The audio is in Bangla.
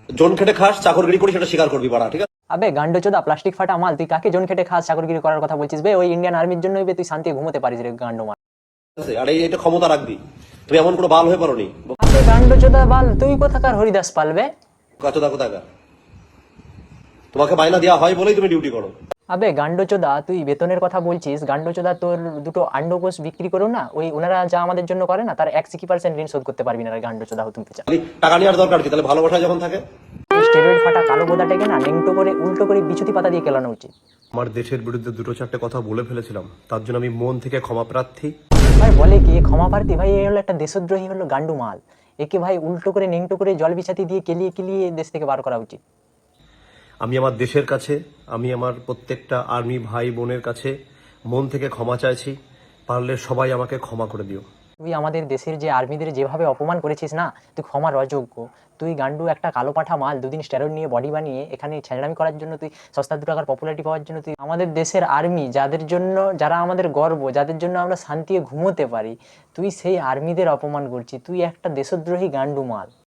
জন খেটে খাস, চাকরগিরি করি, সেটা স্বীকার করবি বাড়া, ঠিক আছে? আবে গান্ডচোদা প্লাস্টিক ফাটা মাল, তুই কাকে জন খেটে খাস চাকরগিরি করার কথা বলছিস বে? ওই ইন্ডিয়ান আর্মির জন্যই বে তুই শান্তি ঘুমোতে পারিস রে গান্ড মাল। আর এটা ক্ষমতা রাখবি, তুমি এমন কোনো বাল হয়ে পারোনি। আবে গান্ডচোদা বাল, তুই কোথাকার হরিদাস পালবে? কাচোদা কোথাকার, তোমাকে বায়না দেওয়া হয় বলেই তুমি ডিউটি করো। আবে গান্ডচোদা, তুই বেতনের কথা বলছিস, গান্ডচোদা তোর দুটো আন্ডকোষ বিক্রি করো না, ওই ওনারা যা আমাদের জন্য করে না তার 1% ঋণ শোধ করতে পারবি না রে গান্ডচোদা তুলতে চাস। খালি টাকা নেওয়ার দরকার কি, তাহলে ভালোবাসা যখন থাকে। এই স্টেরয়েড ফাটা কালো বোদাটাকে না নেংটো করে উল্টো করে বিছুতি পাতা দিয়ে কেলানো উচিত। আমার দেশের বিরুদ্ধে দুটো চারটে কথা বলে ফেলেছিলাম, তার জন্য আমি মন থেকে ক্ষমা প্রার্থী। ভাই বলে কি ক্ষমা প্রার্থী? ভাই এ হলো একটা দেশদ্রোহী, হলো গান্ডু মাল। একে ভাই উল্টো করে নেংটো করে জল বিছাতি দিয়ে কেলিয়ে কেলিয়ে দেশ থেকে বার করা উচিত। আমি আমার দেশের কাছে, আমি আমার প্রত্যেকটা আর্মি ভাই বোনের কাছে মন থেকে ক্ষমা চাইছি। পারলে সবাই আমাকে ক্ষমা করে দিও। তুই আমাদের দেশের যে আর্মিদের যেভাবে অপমান করেছিস না, তুই ক্ষমার অযোগ্য। তুই গান্ডু একটা কালো পাঠা মাল, দুদিন স্টেরয়েড নিয়ে বডি বানিয়ে এখানে ছেঁড়ামি করার জন্য, তুই সস্তা 2 টাকার পপুলারিটি পাওয়ার জন্য তুই আমাদের দেশের আর্মি, যাদের জন্য, যারা আমাদের গর্ব, যাদের জন্য আমরা শান্তিতে ঘুমোতে পারি, তুই সেই আর্মিদের অপমান করছিস। তুই একটা দেশদ্রোহী গান্ডু মাল।